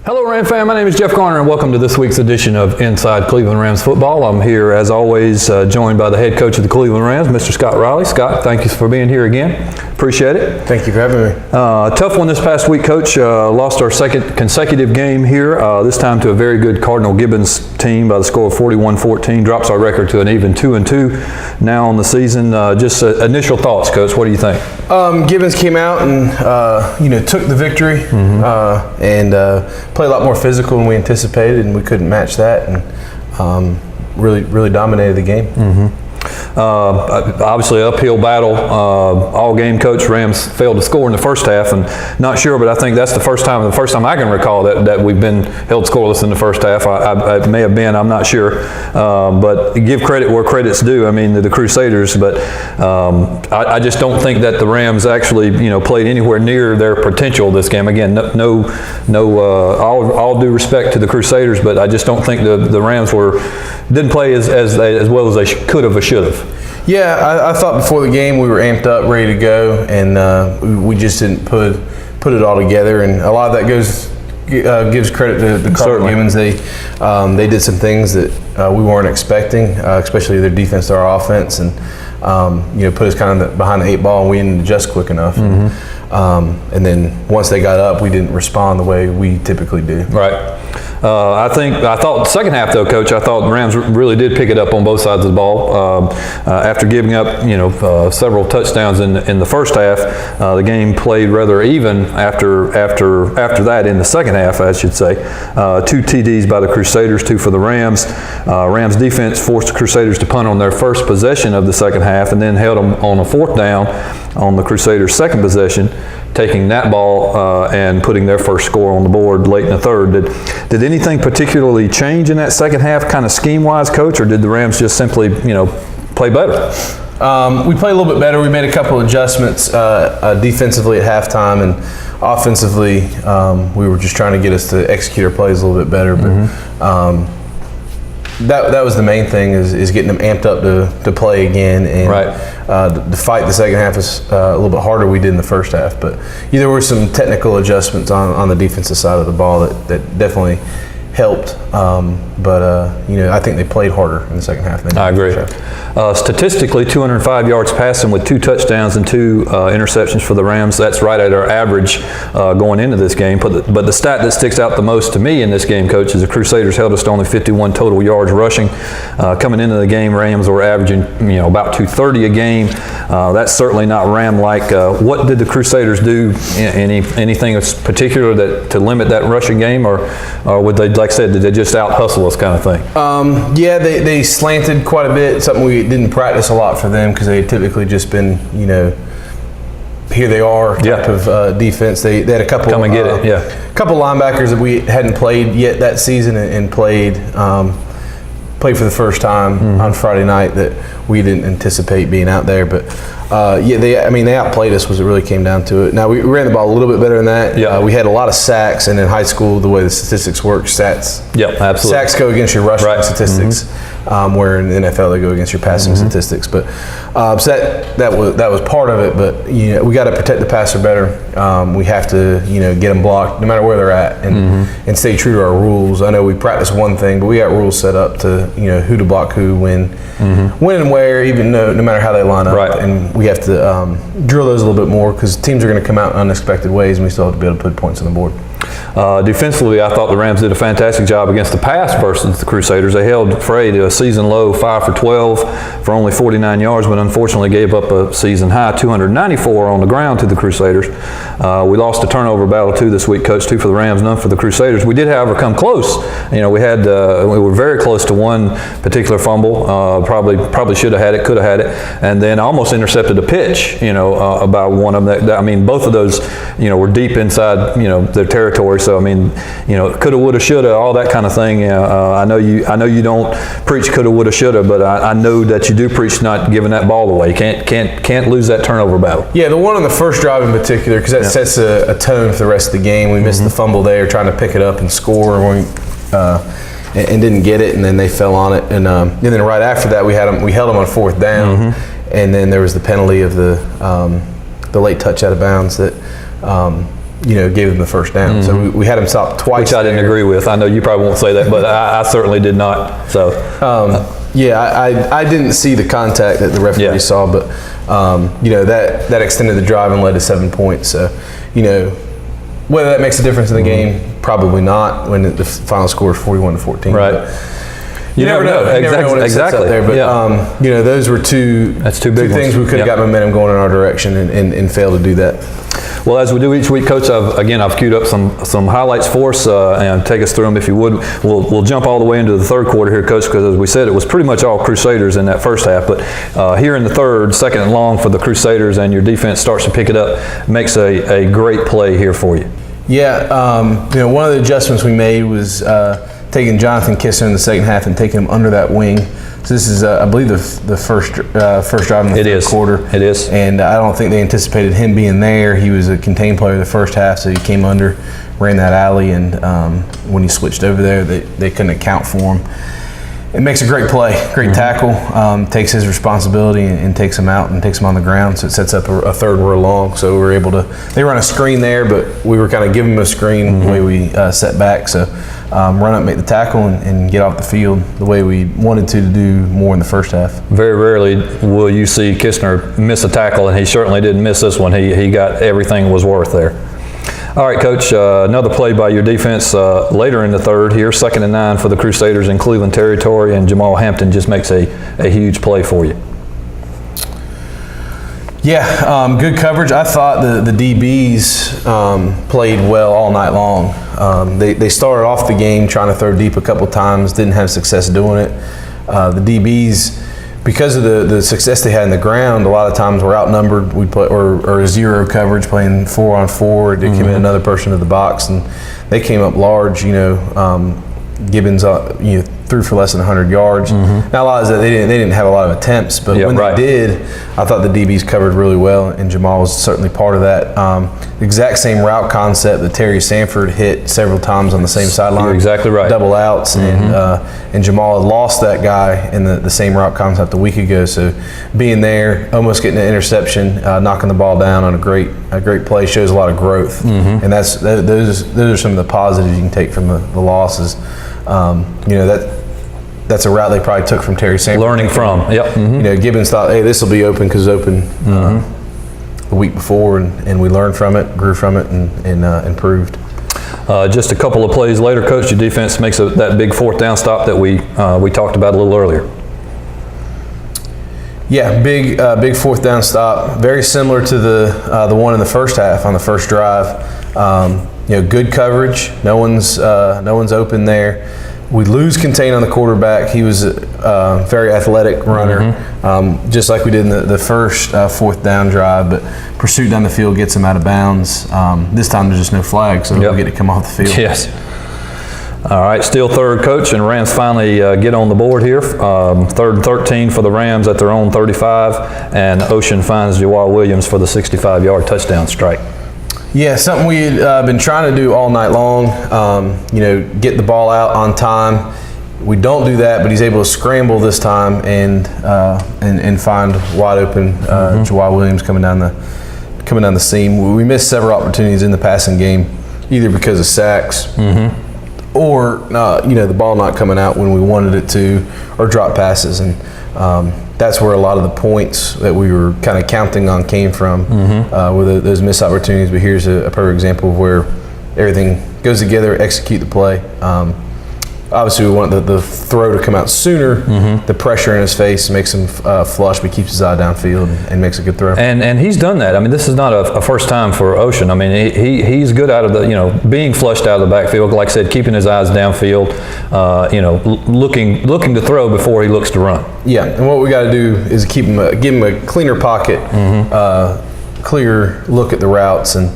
Hello Ram fan, my name is Jeff Garner and welcome to this week's edition of Inside Cleveland Rams Football. I'm here as always joined by the head coach of the Cleveland Rams, Mr. Scott Riley. Scott, thank you for being here again. Appreciate it. Thank you for having me. Tough one this past week, Coach. Lost our second consecutive game here, this time to a very good Cardinal Gibbons team by the score of 41-14. Drops our record to an even 2-2 now on the season. Just initial thoughts, Coach. What do you think? Gibbons came out and took the victory and played a lot more physical than we anticipated, and we couldn't match that, and really dominated the game. Obviously uphill battle all game, Coach. Rams failed to score in the first half, and not sure, but I think that's the first time I can recall that we've been held scoreless in the first half. It may have been, I'm not sure, but give credit where credit's due. I mean, the Crusaders, but I just don't think that the Rams actually played anywhere near their potential this game. Again, all due respect to the Crusaders, but I just don't think the Rams didn't play as well as they could have or should have. Yeah, I thought before the game we were amped up, ready to go, and we just didn't put it all together. And a lot of that gives credit to the Cardinal Gibbons. They did some things that we weren't expecting, especially their defense to our offense, and put us kind of behind the eight ball, and we didn't adjust quick enough. And then once they got up, we didn't respond the way we typically do. Right. I thought the second half, though, Coach, I thought the Rams really did pick it up on both sides of the ball. After giving up, several touchdowns in the first half, the game played rather even after that in the second half, I should say. 2 TDs by the Crusaders, 2 for the Rams. Rams defense forced the Crusaders to punt on their first possession of the second half, and then held them on a fourth down on the Crusaders' second possession, taking that ball and putting their first score on the board late in the third. Did anything particularly change in that second half, kind of scheme-wise, Coach, or did the Rams just simply, play better? We played a little bit better. We made a couple adjustments defensively at halftime, and offensively, we were just trying to get us to execute our plays a little bit better. But that was the main thing, is getting them amped up to play again, and the fight the second half was a little bit harder we did in the first half. But there were some technical adjustments on the defensive side of the ball that definitely helped. I think they played harder in the second half. I agree. Statistically, 205 yards passing with 2 touchdowns and 2 interceptions for the Rams. That's right at our average going into this game. But the stat that sticks out the most to me in this game, Coach, is the Crusaders held us to only 51 total yards rushing. Coming into the game, Rams were averaging about 230 a game. That's certainly not Ram-like. What did the Crusaders do? Anything particular to limit that rushing game, or would they, like I said, did they just out-hustle us kind of thing? They slanted quite a bit, something we didn't practice a lot for them, because they had typically just been, here they are type of defense. They had a couple couple linebackers that we hadn't played yet that season, and played for the first time on Friday night that we didn't anticipate being out there. But they outplayed us, was it really came down to it. Now, we ran the ball a little bit better than that. We had a lot of sacks, and in high school, the way the statistics work, absolutely. Sacks go against your rushing statistics, where in the NFL they go against your passing statistics. But so that was part of it. But we got to protect the passer better. We have to get them blocked no matter where they're at, and stay true to our rules. I know we practice one thing, but we got rules set up to who to block who, when and where, even no matter how they line up. And we have to drill those a little bit more, because teams are going to come out in unexpected ways, and we still have to be able to put points on the board. Defensively, I thought the Rams did a fantastic job against the pass versus the Crusaders. They held Frey to a season low 5 for 12 for only 49 yards, but unfortunately gave up a season high 294 on the ground to the Crusaders. We lost a turnover battle too this week, Coach, 2 for the Rams, none for the Crusaders. We did, however, come close. We were very close to one particular fumble. Probably should have had it, could have had it, and then almost intercepted a pitch. About one of them. Both of those, were deep inside, their territory. So coulda, woulda, shoulda, all that kind of thing. I know you don't preach coulda, woulda, shoulda, but I know that you do preach not giving that ball away. You can't lose that turnover battle. Yeah, the one on the first drive in particular, because that sets a tone for the rest of the game. We missed the fumble there, trying to pick it up and score, and didn't get it, and then they fell on it. And then right after that, we held them on 4th down, and then there was the penalty of the late touch out of bounds that gave them the first down. So we had him stop twice. Which I didn't agree with. I know you probably won't say that, but I certainly did not. So. I didn't see the contact that the referee saw, but that extended the drive and led to 7 points. So, whether that makes a difference in the game, probably not. When the final score is 41-14. Right. You never know. You never know when it sets up there. But those were two big things we could have got momentum going in our direction and failed to do that. Well, as we do each week, Coach, I've queued up some highlights for us, and take us through them if you would. We'll jump all the way into the third quarter here, Coach, because as we said, it was pretty much all Crusaders in that first half. But here in the third, second and long for the Crusaders, and your defense starts to pick it up, makes a great play here for you. Yeah, one of the adjustments we made was taking Jonathan Kistner in the second half and taking him under that wing. So this is, I believe, the first drive in the third quarter. It is. And I don't think they anticipated him being there. He was a contained player the first half, so he came under, ran that alley, and when he switched over there, they couldn't account for him. It makes a great play, great tackle, takes his responsibility and takes him out and takes him on the ground, so it sets up a third and long. So we were able to, they run a screen there, but we were kind of giving them a screen the way we set back. So run up, make the tackle, and get off the field the way we wanted to do more in the first half. Very rarely will you see Kistner miss a tackle, and he certainly didn't miss this one. He got everything was worth there. All right, Coach, another play by your defense later in the third here, 2nd and 9 for the Crusaders in Cleveland territory, and Jamal Hampton just makes a huge play for you. Yeah, good coverage. I thought the DBs played well all night long. They started off the game trying to throw deep a couple times, didn't have success doing it. The DBs, because of the success they had in the ground, a lot of times we're outnumbered. We play or zero coverage, playing 4-on-4. They came in another person to the box, and they came up large. Gibbons, threw for less than 100 yards. Now a lot is that they didn't have a lot of attempts, but when they did, I thought the DBs covered really well, and Jamal was certainly part of that. The exact same route concept that Terry Sanford hit several times on the same sideline. You're exactly right. Double outs, and Jamal had lost that guy in the same route concept a week ago. So being there, almost getting an interception, knocking the ball down on a great play shows a lot of growth, and those are some of the positives you can take from the losses. That's a route they probably took from Terry Sanford. Learning from, yep. Gibbons thought, hey, this will be open because it's open the week before, and we learned from it, grew from it, and improved. Just a couple of plays later, Coach, your defense makes that big 4th down stop that we talked about a little earlier. Yeah, big 4th down stop, very similar to the one in the first half on the first drive. Good coverage. No one's open there. We lose contain on the quarterback. He was a very athletic runner, just like we did in the first 4th down drive. But pursuit down the field gets him out of bounds. This time there's just no flag, so we'll get to come off the field. Yes. All right, still third, Coach, and Rams finally get on the board here. 3rd and 13 for the Rams at their own 35, and Ocean finds Jawar Williams for the 65-yard touchdown strike. Yeah, something we had been trying to do all night long, get the ball out on time. We don't do that, but he's able to scramble this time and find wide open Jawar Williams coming down the seam. We missed several opportunities in the passing game, either because of sacks or the ball not coming out when we wanted it to, or drop passes, and that's where a lot of the points that we were kind of counting on came from, with those missed opportunities. But here's a perfect example of where everything goes together, execute the play. Obviously, we want the throw to come out sooner. The pressure in his face makes him flush, but keeps his eye downfield and makes a good throw. And he's done that. I mean, this is not a first time for Ocean. I mean, he's good out of the, being flushed out of the backfield. Like I said, keeping his eyes downfield, looking to throw before he looks to run. Yeah, and what we got to do is give him a cleaner pocket, clear look at the routes, and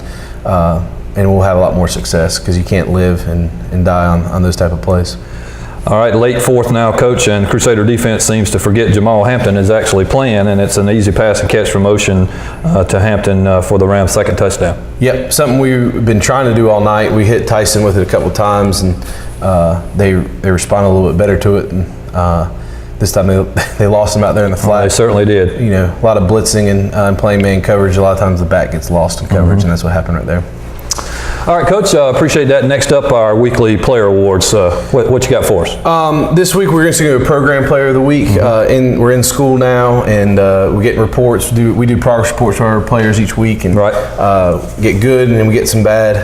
we'll have a lot more success, because you can't live and die on those type of plays. All right, late 4th now, Coach, and Crusader defense seems to forget Jamal Hampton is actually playing, and it's an easy pass and catch from Ocean to Hampton for the Rams' 2nd touchdown. Yep, something we've been trying to do all night. We hit Tyson with it a couple times, and they responded a little bit better to it. And this time they lost him out there in the flat. They certainly did. A lot of blitzing and playing man coverage. A lot of times the back gets lost in coverage, and that's what happened right there. All right, Coach, appreciate that. Next up, our weekly player awards. What you got for us? This week we're going to do a program player of the week. We're in school now, and we're getting reports. We do progress reports for our players each week, and get good, and then we get some bad.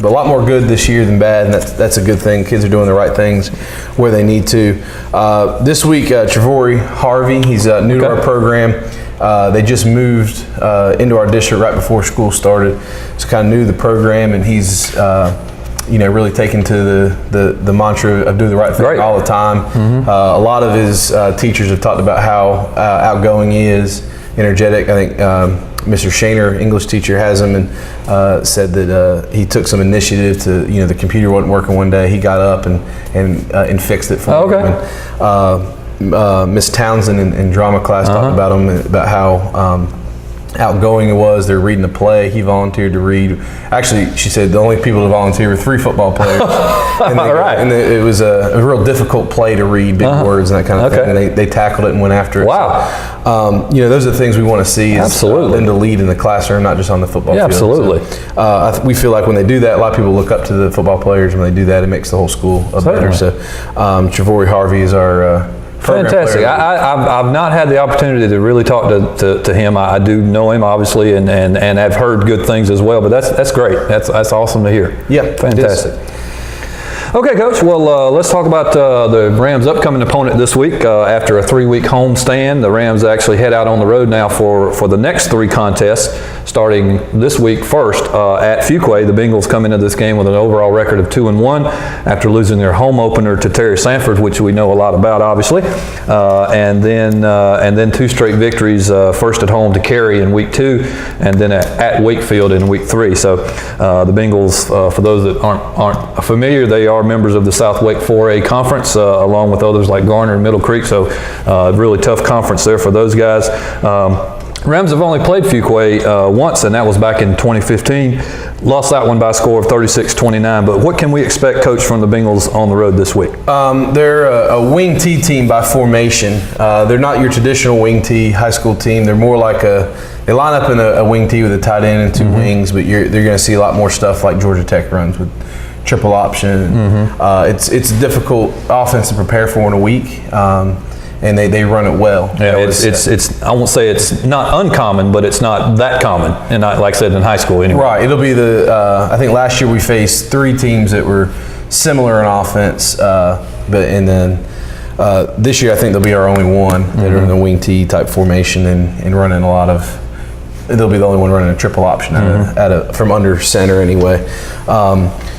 But a lot more good this year than bad, and that's a good thing. Kids are doing the right things where they need to. This week, Trevorri Harvey, he's new to our program. They just moved into our district right before school started, so kind of new to the program, and he's really taken to the mantra of do the right thing all the time. A lot of his teachers have talked about how outgoing he is, energetic. I think Mr. Shaner, English teacher, has him and said that he took some initiative to, the computer wasn't working one day. He got up and fixed it for him. Miss Townsend in drama class talked about him, about how outgoing he was. They were reading a play. He volunteered to read. Actually, she said the only people to volunteer were 3 football players. And it was a real difficult play to read, big words and that kind of thing. And they tackled it and went after it. Wow. So, those are the things we want to see. Is them to lead in the classroom, not just on the football field. Absolutely. So, we feel like when they do that, a lot of people look up to the football players. When they do that, it makes the whole school better. So, Trevorri Harvey is our fantastic. I've not had the opportunity to really talk to him. I do know him, obviously, and I've heard good things as well, but that's great. That's awesome to hear. Yeah. Fantastic. Okay, Coach. Well, let's talk about the Rams' upcoming opponent this week. After a 3-week homestand, the Rams actually head out on the road now for the next 3 contests, starting this week first at Fuquay. The Bengals come into this game with an overall record of 2-1 after losing their home opener to Terry Sanford, which we know a lot about, obviously, and then 2 straight victories, first at home to Cary in week 2, and then at Wakefield in week 3. So the Bengals, for those that aren't familiar, they are members of the South Wake 4A conference, along with others like Garner and Middle Creek. So really tough conference there for those guys. Rams have only played Fuquay once, and that was back in 2015. Lost that one by a score of 36-29. But what can we expect, Coach, from the Bengals on the road this week? They're a wing T team by formation. They're not your traditional wing T high school team. They're more like they line up in a wing T with a tight end and 2 wings, but they're going to see a lot more stuff like Georgia Tech runs with triple option. It's a difficult offense to prepare for in a week, and they run it well. Yeah, it's I won't say it's not uncommon, but it's not that common, and not, like I said, in high school anyway. Right. It'll be I think last year we faced 3 teams that were similar in offense, and then this year I think there'll be our only one that are in the wing T type formation and running a lot of. They'll be the only one running a triple option from under center anyway.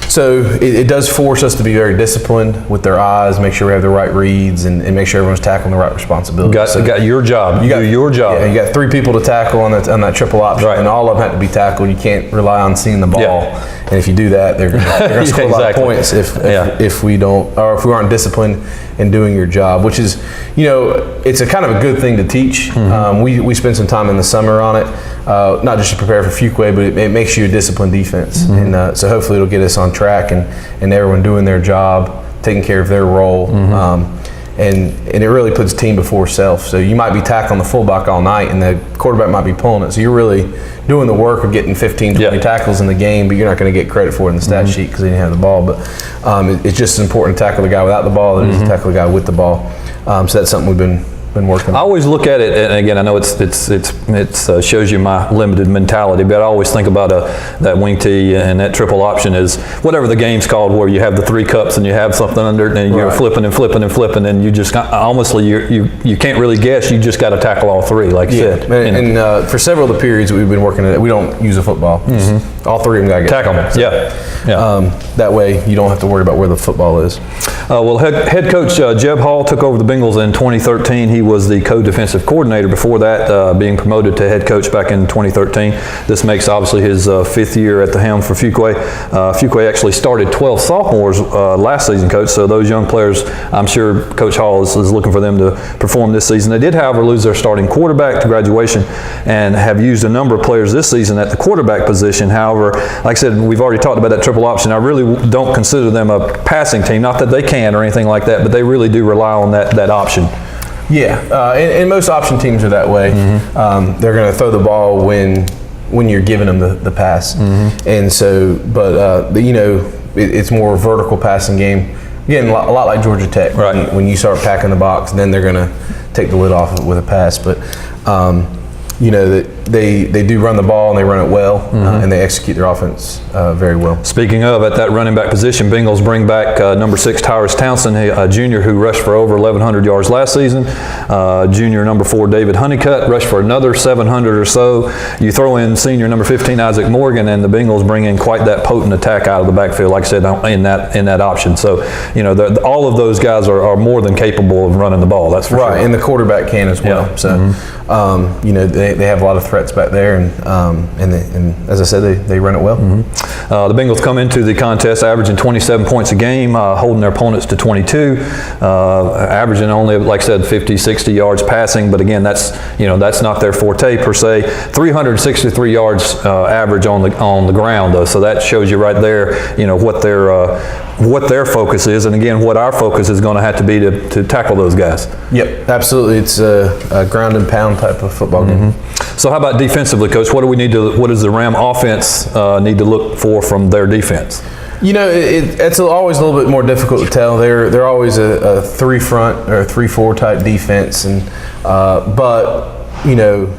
So it does force us to be very disciplined with their eyes, make sure we have the right reads, and make sure everyone's tackling the right responsibilities. Got your job. You got your job. Yeah, you got 3 people to tackle on that triple option, and all of them have to be tackled. You can't rely on seeing the ball, and if you do that, they're going to score a lot of points if we don't, or if we aren't disciplined in doing your job, which is, it's a kind of a good thing to teach. We spend some time in the summer on it, not just to prepare for Fuquay, but it makes you a disciplined defense, and so hopefully it'll get us on track and everyone doing their job, taking care of their role, and it really puts team before self. So you might be tackling the fullback all night, and the quarterback might be pulling it. So you're really doing the work of getting 15, 20 tackles in the game, but you're not going to get credit for it in the stat sheet because they didn't have the ball. But it's just as important to tackle the guy without the ball as it is to tackle the guy with the ball. So that's something we've been working on. I always look at it, and again, I know it shows you my limited mentality, but I always think about that wing T and that triple option is whatever the game's called, where you have the 3 cups and you have something under it, and you're flipping and flipping and flipping, and you just honestly you can't really guess. You just got to tackle all 3, like you said. And for several of the periods we've been working at it, we don't use a football. All 3 of them got to get tackle them. So, that way you don't have to worry about where the football is. Well, head coach Jeb Hall took over the Bengals in 2013. He was the co-defensive coordinator before that, being promoted to head coach back in 2013. This makes obviously his 5th year at the helm for Fuquay. Fuquay actually started 12 sophomores last season, Coach, so those young players, I'm sure Coach Hall is looking for them to perform this season. They did, however, lose their starting quarterback to graduation and have used a number of players this season at the quarterback position. However, like I said, we've already talked about that triple option. I really don't consider them a passing team, not that they can or anything like that, but they really do rely on that option. Yeah, and most option teams are that way. They're going to throw the ball when when you're giving them the pass. And so, but it's more a vertical passing game. Again, a lot like Georgia Tech. Right. When you start packing the box, then they're going to take the lid off of it with a pass. But that they do run the ball and they run it well, and they execute their offense very well. Speaking of, at that running back position, Bengals bring back number 6 Tyrus Townsend, a junior who rushed for over 1,100 yards last season. Junior number 4 David Honeycutt rushed for another 700 or so. You throw in senior number 15 Isaac Morgan, and the Bengals bring in quite that potent attack out of the backfield, like I said, in that option. So all of those guys are more than capable of running the ball. That's for right, sure. And the quarterback can as well. Yeah. So they have a lot of threats back there, and as I said, they run it well. The Bengals come into the contest averaging 27 points a game, holding their opponents to 22, averaging only, like I said, 50, 60 yards passing. But again, that's not their forte per se. 363 yards average on the ground, though. So that shows you right there, what their focus is, and again, what our focus is going to have to be to tackle those guys. Yep, absolutely. It's a ground and pound type of football game. So how about defensively, Coach? What does the Ram offense need to look for from their defense? It's always a little bit more difficult to tell. They're always a 3-front or a 3-4 type defense, and but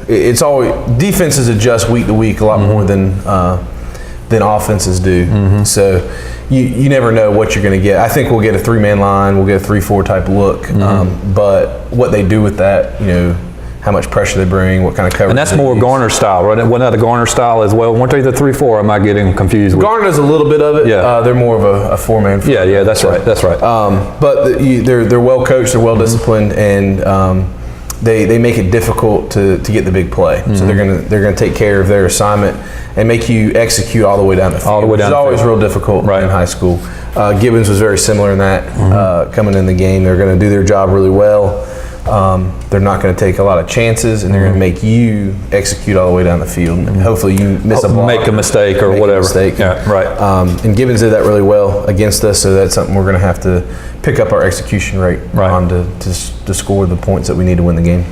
it's always defenses adjust week to week a lot more than offenses do. So you never know what you're going to get. I think we'll get a 3-man line, we'll get a 3-4 type look, but what they do with that, how much pressure they bring, what kind of coverage. And that's more Garner style, right? Wasn't that a Garner style as well? Weren't they the 3-4? Am I getting confused? Garner does a little bit of it. Yeah. They're more of a 4-man. Yeah, that's right. That's right. But they're well coached, they're well disciplined, and they make it difficult to get the big play. So they're gonna take care of their assignment and make you execute all the way down the field. All the way down. Which is always real difficult in high school. Gibbons was very similar in that coming in the game. They're going to do their job really well. They're not going to take a lot of chances, and they're going to make you execute all the way down the field. And hopefully you miss a block, make a mistake or whatever. Yeah, right. And Gibbons did that really well against us, so that's something we're going to have to pick up our execution rate on to score the points that we need to win the game.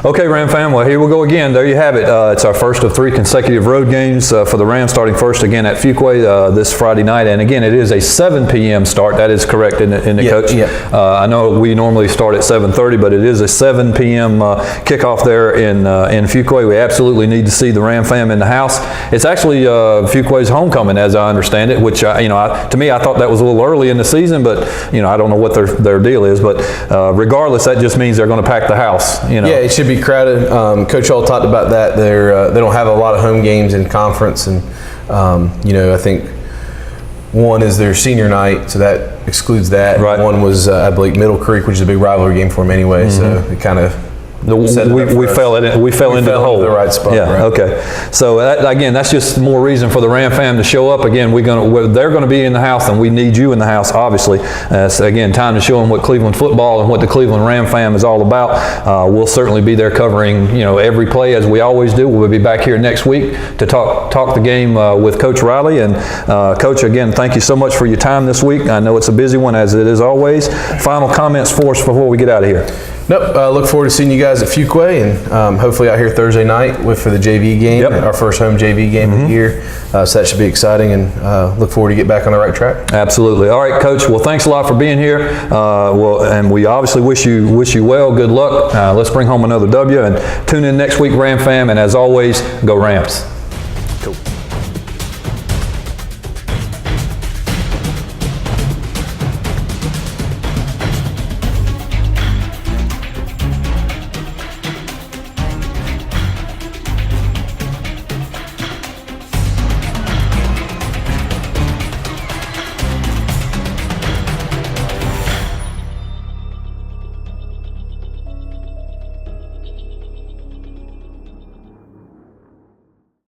Okay, Ram fam, well, here we go again. There you have it. It's our first of 3 consecutive road games for the Rams, starting first again at Fuquay this Friday night. And again, it is a 7 p.m. start. That is correct, isn't it, Coach? Yeah. I know we normally start at 7:30, but it is a 7 p.m. Kickoff there in Fuquay. We absolutely need to see the Ram fam in the house. It's actually Fuquay's homecoming, as I understand it, which, to me, I thought that was a little early in the season, but, I don't know what their deal is. But regardless, that just means they're going to pack the house. Yeah, it should be crowded. Coach Hall talked about that. They don't have a lot of home games in conference, and I think one is their senior night, so that excludes that. Right. One was I believe Middle Creek, which is a big rivalry game for them anyway. So it kind of we fell into the hole. The right spot. Yeah. Right. Okay. So again, that's just more reason for the Ram fam to show up. Again, they're going to be in the house, and we need you in the house, obviously. So again, time to show them what Cleveland football and what the Cleveland Ram fam is all about. We'll certainly be there covering every play as we always do. We'll be back here next week to talk the game with Coach Riley. And Coach, again, thank you so much for your time this week. I know it's a busy one, as it is always. Final comments for us before we get out of here. Nope. Look forward to seeing you guys at Fuquay, and hopefully out here Thursday night for the JV game, our first home JV game of the year. So that should be exciting, and look forward to get back on the right track. Absolutely. All right, Coach. Well, thanks a lot for being here. And we obviously wish you well. Good luck. Let's bring home another W, and tune in next week, Ram fam. And as always, go Rams.